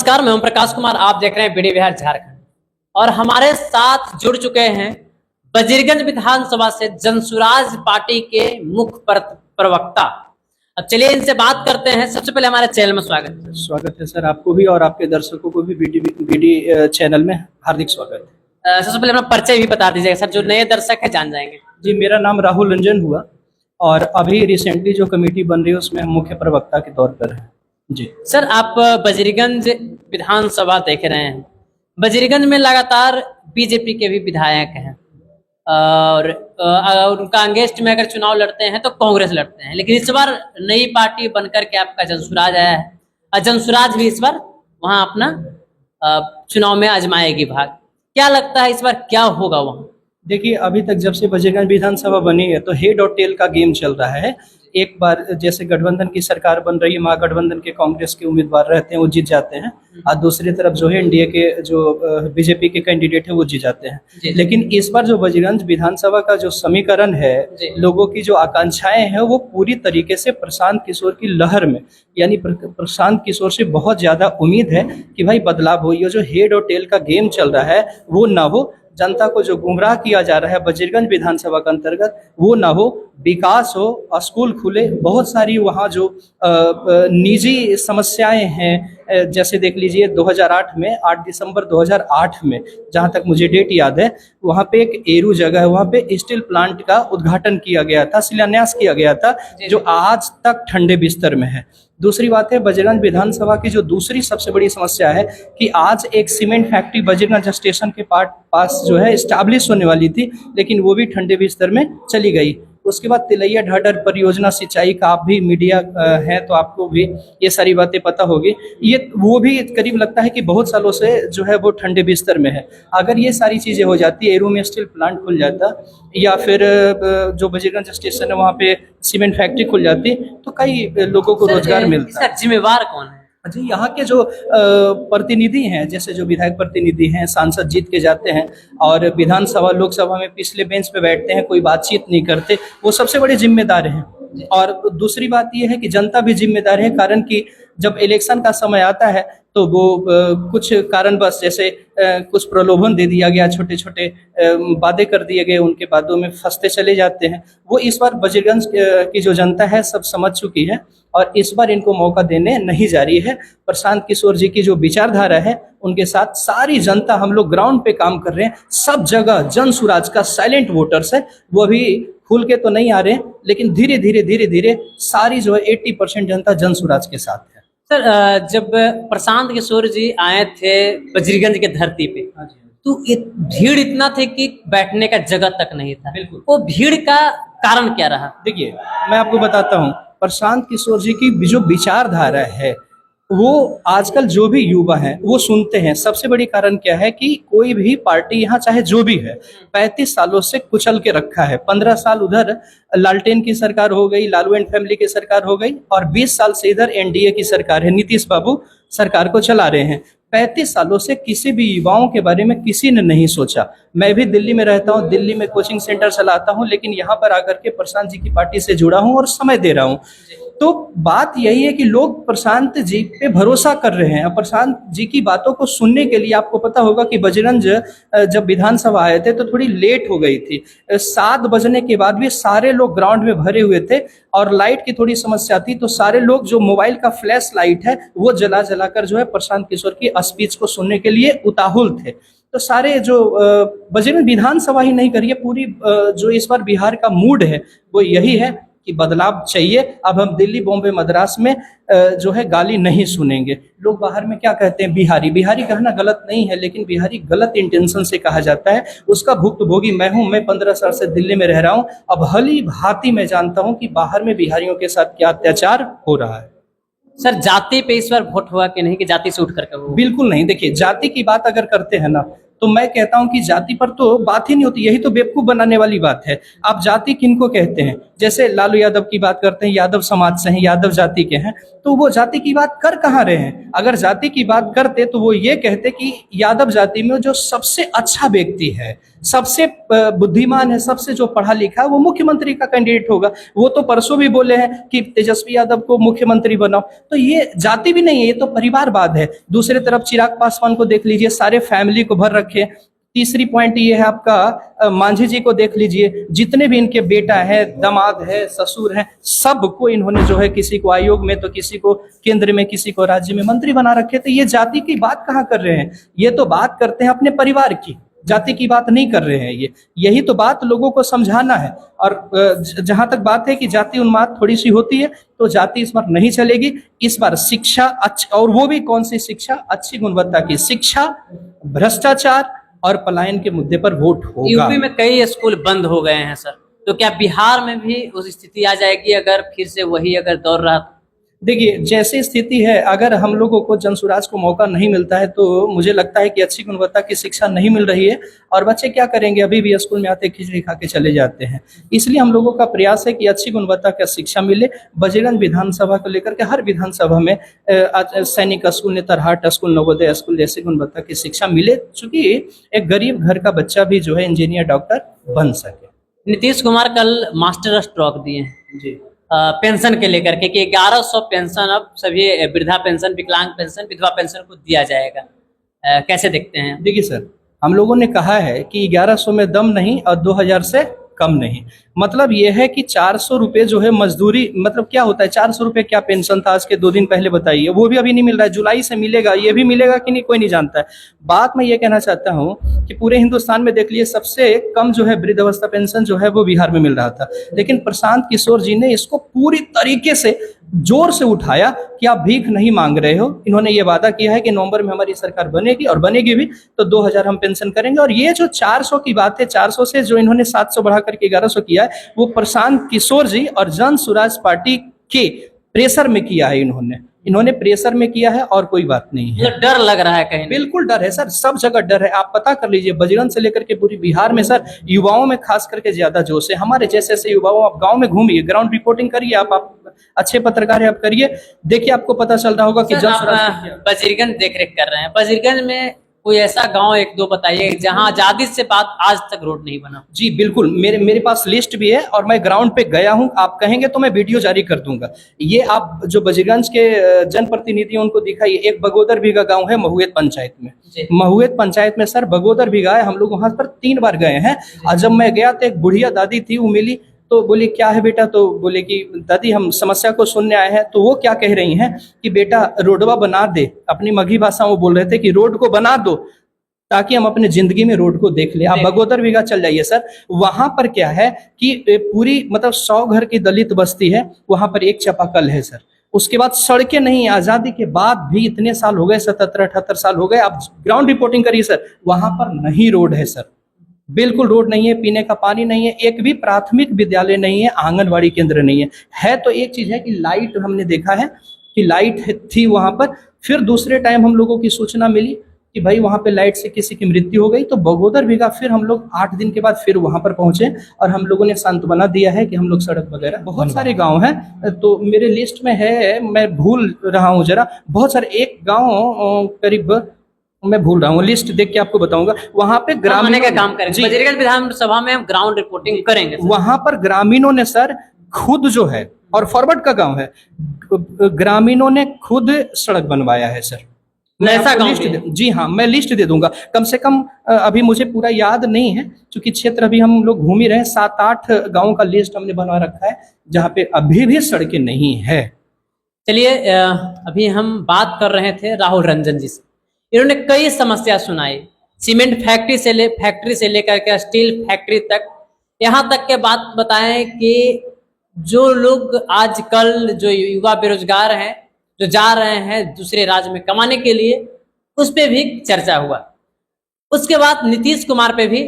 नमस्कार, मैं ओम प्रकाश कुमार। आप देख रहे हैं बीडी बिहार झारखंड और हमारे साथ जुड़ चुके हैं वजीरगंज विधानसभा से जनसुराज पार्टी के मुख्य प्रवक्ता। अब चलिए इनसे बात करते हैं। सबसे पहले हमारे चैनल में स्वागत है सर, आपको भी और आपके दर्शकों को भी बीडी चैनल में हार्दिक स्वागत है। सबसे पहले अपना परिचय भी बता दीजिएगा सर, जो नए दर्शक है जान जाएंगे। जी, मेरा नाम राहुल रंजन हुआ और अभी रिसेंटली जो कमेटी बन रही है उसमें हम मुख्य प्रवक्ता के तौर पर हैं। जी सर, आप वजीरगंज विधानसभा देख रहे हैं। वजीरगंज में लगातार बीजेपी के भी विधायक हैं और उनका अगेंस्ट में अगर चुनाव लड़ते हैं तो कांग्रेस लड़ते हैं, लेकिन इस बार नई पार्टी बनकर के आपका जनसुराज आया है और जनसुराज भी इस बार वहां अपना चुनाव में आजमाएगी भाग। क्या लगता है इस बार क्या होगा वहां? देखिए, अभी तक जब से वजीरगंज विधानसभा बनी है तो हेड और टेल का गेम चल रहा है। एक बार जैसे गठबंधन की सरकार बन रही है, महागठबंधन के कांग्रेस के उम्मीदवार रहते हैं, वो जीत जाते हैं और दूसरी तरफ जो है एनडीए के जो बीजेपी के कैंडिडेट है वो जीत जाते हैं। लेकिन इस बार जो वजीरगंज विधानसभा का जो समीकरण है, लोगों की जो आकांक्षाएं हैं वो पूरी तरीके से प्रशांत किशोर की लहर में, यानी प्रशांत किशोर से बहुत ज्यादा उम्मीद है कि भाई बदलाव हो। ये जो हेड और टेल का गेम चल रहा है वो ना हो, जनता को जो गुमराह किया जा रहा है वजीरगंज विधानसभा के अंतर्गत वो ना हो, विकास हो, स्कूल खुले। बहुत सारी वहाँ जो निजी समस्याएं हैं, जैसे देख लीजिए 2008 में 8 दिसंबर 2008 में, जहाँ तक मुझे डेट याद है, वहाँ पे एक एरू जगह है, वहाँ पे स्टील प्लांट का उद्घाटन किया गया था, शिलान्यास किया गया था, जो आज तक ठंडे बिस्तर में है। दूसरी बात है, वजीरगंज विधानसभा की जो दूसरी सबसे बड़ी समस्या है कि आज एक सीमेंट फैक्ट्री वजीरगंज स्टेशन के पास जो है स्टैब्लिश होने वाली थी, लेकिन वो भी ठंडे बिस्तर में चली गई। उसके बाद तिलैया ढाढर परियोजना सिंचाई का, आप भी मीडिया है तो आपको भी ये सारी बातें पता होगी। ये वो भी करीब लगता है कि बहुत सालों से जो है वो ठंडे बिस्तर में है। अगर ये सारी चीज़ें हो जाती, एरू में स्टील प्लांट खुल जाता या फिर जो वजीरगंज स्टेशन है वहाँ पे सीमेंट फैक्ट्री खुल जाती तो कई लोगों को रोजगार मिलता। जिम्मेवार कौन है? जी, यहाँ के जो प्रतिनिधि हैं, जैसे जो विधायक प्रतिनिधि हैं, सांसद जीत के जाते हैं और विधानसभा लोकसभा में पिछले बेंच पे बैठते हैं, कोई बातचीत नहीं करते, वो सबसे बड़े जिम्मेदार हैं। और दूसरी बात ये है कि जनता भी जिम्मेदार है, कारण कि जब इलेक्शन का समय आता है तो वो कुछ कारणवश, जैसे कुछ प्रलोभन दे दिया गया, छोटे छोटे वादे कर दिए गए, उनके वादों में फंसते चले जाते हैं। वो इस बार वजीरगंज की जो जनता है सब समझ चुकी है और इस बार इनको मौका देने नहीं जा रही है। प्रशांत किशोर जी की जो विचारधारा है उनके साथ सारी जनता, हम लोग ग्राउंड पे काम कर रहे हैं, सब जगह जनसुराज का साइलेंट वोटर्स है। वो अभी खुल के तो नहीं आ रहे, लेकिन धीरे धीरे सारी जो है 80% जनता जनसुराज के साथ है। सर, जब प्रशांत किशोर जी आए थे वजीरगंज के धरती पे तो भीड़ इतना थे कि बैठने का जगह तक नहीं था। बिल्कुल। वो भीड़ का कारण क्या रहा? देखिए, मैं आपको बताता हूँ, प्रशांत किशोर जी की जो विचारधारा है वो आजकल जो भी युवा हैं वो सुनते हैं। सबसे बड़ी कारण क्या है कि कोई भी पार्टी यहाँ चाहे जो भी है 35 सालों से कुचल के रखा है। 15 साल उधर लालटेन की सरकार हो गई, लालू एंड फैमिली की सरकार हो गई और 20 साल से इधर एनडीए की सरकार है, नीतीश बाबू सरकार को चला रहे हैं। 35 सालों से किसी भी युवाओं के बारे में किसी ने नहीं सोचा। मैं भी दिल्ली में रहता हूँ, दिल्ली में कोचिंग सेंटर चलाता हूँ, लेकिन यहाँ पर आकर के प्रशांत जी की पार्टी से जुड़ा हूँ और समय दे रहा हूँ। तो बात यही है कि लोग प्रशांत जी पे भरोसा कर रहे हैं। प्रशांत जी की बातों को सुनने के लिए, आपको पता होगा कि वजीरगंज जब विधानसभा आए थे तो थोड़ी लेट हो गई थी। 7 बजने के बाद भी सारे लोग ग्राउंड में भरे हुए थे और लाइट की थोड़ी समस्या थी, तो सारे लोग जो मोबाइल का फ्लैश लाइट है वो जला कर जो है प्रशांत किशोर की स्पीच को सुनने के लिए उताहुल थे। तो सारे जो वजीरगंज विधानसभा ही नहीं करिए, पूरी जो इस बार बिहार का मूड है वो यही है कि बदलाव चाहिए। अब हम दिल्ली, बॉम्बे, मद्रास में जो है गाली नहीं सुनेंगे। लोग बाहर में क्या कहते हैं, बिहारी। बिहारी कहना गलत नहीं है, लेकिन बिहारी गलत इंटेंशन से कहा जाता है, उसका भुक्तभोगी मैं हूँ। मैं 15 साल से दिल्ली में रह रहा हूँ, अब भली भांति मैं जानता हूँ कि बाहर में बिहारियों के साथ क्या अत्याचार हो रहा है। सर, जाति पे इस बार वोट हुआ कि नहीं, कि जाति से उठ करके? बिल्कुल नहीं। देखिए, जाति की बात अगर करते हैं ना तो मैं कहता हूं कि जाति पर तो बात ही नहीं होती, यही तो बेवकूफ बनाने वाली बात है। आप जाति किनको कहते हैं? जैसे लालू यादव की बात करते हैं, यादव समाज से हैं, यादव जाति के हैं, तो वो जाति की बात कर कहाँ रहे हैं? अगर जाति की बात करते तो वो ये कहते कि यादव जाति में जो सबसे अच्छा व्यक्ति है, सबसे बुद्धिमान है, सबसे जो पढ़ा लिखा है, वो मुख्यमंत्री का कैंडिडेट होगा। वो तो परसों भी बोले हैं कि तेजस्वी यादव को मुख्यमंत्री बनाओ। तो ये जाति भी नहीं है, ये तो परिवारवाद है। दूसरी तरफ चिराग पासवान को देख लीजिए, सारे फैमिली को भर रखे। तीसरी पॉइंट ये है आपका मांझी जी को देख लीजिए, जितने भी इनके बेटा है, दामाद है, ससुर है, सबको इन्होंने जो है, किसी को आयोग में तो किसी को केंद्र में, किसी को राज्य में मंत्री बना रखे। तो ये जाति की बात कहाँ कर रहे हैं? ये तो बात करते हैं अपने परिवार की, जाति की बात नहीं कर रहे हैं। ये यही तो बात लोगों को समझाना है। और जहां तक बात है कि जाति उन्माद थोड़ी सी होती है, तो जाति इस बार नहीं चलेगी। इस बार शिक्षा अच्छी, और वो भी कौन सी शिक्षा? अच्छी गुणवत्ता की शिक्षा, भ्रष्टाचार और पलायन के मुद्दे पर वोट होगा। यूपी में कई स्कूल बंद हो गए हैं सर, तो क्या बिहार में भी उस स्थिति आ जाएगी अगर फिर से वही अगर दौर रहा तो? देखिए, जैसी स्थिति है, अगर हम लोगों को जनसुराज को मौका नहीं मिलता है तो मुझे लगता है कि अच्छी गुणवत्ता की शिक्षा नहीं मिल रही है, और बच्चे क्या करेंगे? अभी भी स्कूल में आते खिचड़ी खा के चले जाते हैं। इसलिए हम लोगों का प्रयास है कि अच्छी गुणवत्ता की शिक्षा मिले। बजरंग विधानसभा को लेकर के हर विधानसभा में सैनिक school, Netarhat school, Navodaya school जैसी गुणवत्ता की शिक्षा मिले, चूंकि एक गरीब घर का बच्चा भी जो है इंजीनियर, डॉक्टर बन सके। नीतीश कुमार कल मास्टर स्ट्रोक दिए हैं जी, पेंशन के लेकर के कि 1100 पेंशन अब सभी वृद्धा पेंशन, विकलांग पेंशन, विधवा पेंशन को दिया जाएगा। कैसे देखते हैं? देखिए सर, हम लोगों ने कहा है कि 1100 में दम नहीं और 2000 से कम नहीं। मतलब ये है कि 400 रुपए जो है मजदूरी, मतलब क्या होता है 400 रुपए? क्या पेंशन था आज के 2 दिन पहले, बताइए। वो भी अभी नहीं मिल रहा है, जुलाई से मिलेगा। ये भी मिलेगा कि नहीं, कोई नहीं जानता है। बात मैं ये कहना चाहता हूँ कि पूरे हिंदुस्तान में देख लिए, सबसे कम जो है वृद्धावस्था पेंशन जो है वो बिहार में मिल रहा था, लेकिन प्रशांत किशोर जी ने इसको पूरी तरीके से जोर से उठाया कि आप भीख नहीं मांग रहे हो। इन्होंने ये वादा किया है कि नवंबर में हमारी सरकार बनेगी, और बनेगी भी तो 2000 हम पेंशन करेंगे। और ये जो 400 की बात है, 400 से जो इन्होंने 700 बढ़ा करके 1100 किया है, वो प्रशांत किशोर जी और जन सुराज पार्टी के प्रेशर में किया है। इन्होंने प्रेशर में किया है, और कोई बात नहीं है। मतलब डर लग रहा है कहीं? बिल्कुल डर है सर, सब जगह डर है। आप पता कर लीजिए, बजरंग से लेकर के पूरी बिहार में सर, युवाओं में खास करके ज्यादा जोश है। हमारे जैसे ऐसे युवाओं, आप गांव में घूमिए, ग्राउंड रिपोर्टिंग करिए, आप अच्छे पत्रकार है, आप करिए, देखिए आपको पता चल रहा होगा कि बजरगंज देख रेख कर रहे हैं। बजरगंज में कोई ऐसा गांव एक दो बताइए जहां आजादी से बाद आज तक रोड नहीं बना? जी बिल्कुल, मेरे पास लिस्ट भी है, और मैं ग्राउंड पे गया हूं। आप कहेंगे तो मैं वीडियो जारी कर दूंगा। ये आप जो बजरगंज के जनप्रतिनिधि उनको दिखाइए। एक बगोदर भीगा गांव है महुएत पंचायत में। महुएत पंचायत में सर बगोदर भीगा है। हम लोग वहां पर 3 बार गए हैं। और जब मैं गया तो एक बुढ़िया दादी थी, वो मिली, तो बोली क्या है बेटा? तो बोले कि दादी हम समस्या को सुनने आए हैं। तो वो क्या कह रही हैं कि बेटा रोडवा बना दे। अपनी मगही भाषा में बोल रहे थे कि रोड को बना दो ताकि हम अपने जिंदगी में रोड को देख ले। आप बगोदर बीघा चल जाइए सर, वहां पर क्या है कि पूरी मतलब 100 घर की दलित बस्ती है, वहां पर एक चापाकल है सर। उसके बाद सड़कें नहीं, आजादी के बाद भी इतने साल हो गए, 77-78 साल हो गए, आप ग्राउंड रिपोर्टिंग करिए सर, वहां पर नहीं रोड है सर, बिल्कुल रोड नहीं है, पीने का पानी नहीं है, एक भी प्राथमिक विद्यालय नहीं है, आंगनवाड़ी केंद्र नहीं है। तो एक चीज है कि लाइट, हमने देखा है कि लाइट थी वहां पर। फिर दूसरे टाइम हम लोगों की सूचना मिली कि भाई वहां पे लाइट से किसी की मृत्यु हो गई, तो बगोदर भीगा फिर हम लोग 8 दिन के बाद फिर वहां पर पहुंचे, और हम लोगों ने सांत्वना दिया है कि हम लोग सड़क वगैरह, बहुत सारे गांव हैं, तो मेरे लिस्ट में है, मैं भूल रहा हूँ जरा, बहुत सारे, एक गाँव करीब मैं भूल रहा हूँ, लिस्ट देख के आपको बताऊंगा। वहां पे ग्रामीणों का काम करेंगे, बजरंग विधानसभा में हम ग्राउंड रिपोर्टिंग करेंगे। वहां पर ग्रामीणों ने सर खुद जो है, और फॉरवर्ड का गांव है, ग्रामीणों ने खुद सड़क बनवाया है सर। मैं ऐसा लिस्ट जी हाँ, मैं लिस्ट दे दूंगा। कम से कम अभी मुझे पूरा याद नहीं है, क्योंकि क्षेत्र अभी हम लोग घूम ही रहे हैं, 7-8 गाँव का लिस्ट हमने बनवा रखा है जहाँ पे अभी भी सड़कें नहीं है। चलिए, अभी हम बात कर रहे थे राहुल रंजन जी से। इन्होंने कई समस्या सुनाई, सीमेंट फैक्ट्री से लेकर के स्टील फैक्ट्री तक, यहाँ तक के बात बताएं कि जो लोग आजकल जो युवा बेरोजगार हैं, जो जा रहे हैं दूसरे राज्य में कमाने के लिए, उस पे भी चर्चा हुआ। उसके बाद नीतीश कुमार पे भी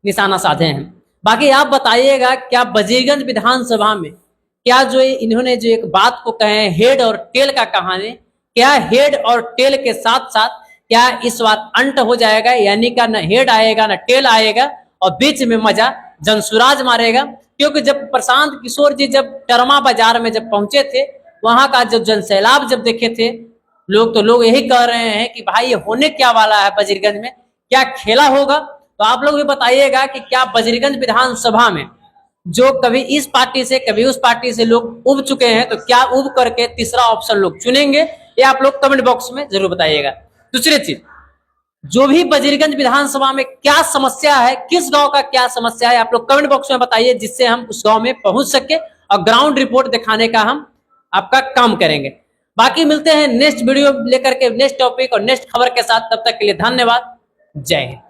निशाना साधे हैं। बाकी आप बताइएगा, क्या बजरंग विधानसभा में क्या जो इन्होंने जो एक बात को कहे हेड और टेल का कहानी, क्या हेड और टेल के साथ साथ क्या इस बार अंत हो जाएगा, यानी का न हेड आएगा न टेल आएगा और बीच में मजा जनसुराज मारेगा। क्योंकि जब प्रशांत किशोर जी जब टरमा बाजार में जब पहुंचे थे, वहां का जब जनसैलाब जब देखे थे लोग यही कह रहे हैं कि भाई ये होने क्या वाला है, बजरगंज में क्या खेला होगा। तो आप लोग भी बताइएगा कि क्या बजरगंज विधानसभा में जो कभी इस पार्टी से कभी उस पार्टी से लोग उब चुके हैं, तो क्या उब करके तीसरा ऑप्शन लोग चुनेंगे, ये आप लोग कमेंट बॉक्स में जरूर बताइएगा। दूसरी चीज, जो भी बजरगंज विधानसभा में क्या समस्या है, किस गांव का क्या समस्या है, आप लोग कमेंट बॉक्स में बताइए, जिससे हम उस गांव में पहुंच सके और ग्राउंड रिपोर्ट दिखाने का हम आपका काम करेंगे। बाकी मिलते हैं नेक्स्ट वीडियो लेकर के, नेक्स्ट टॉपिक और नेक्स्ट खबर के साथ। तब तक के लिए धन्यवाद। जय हिंद।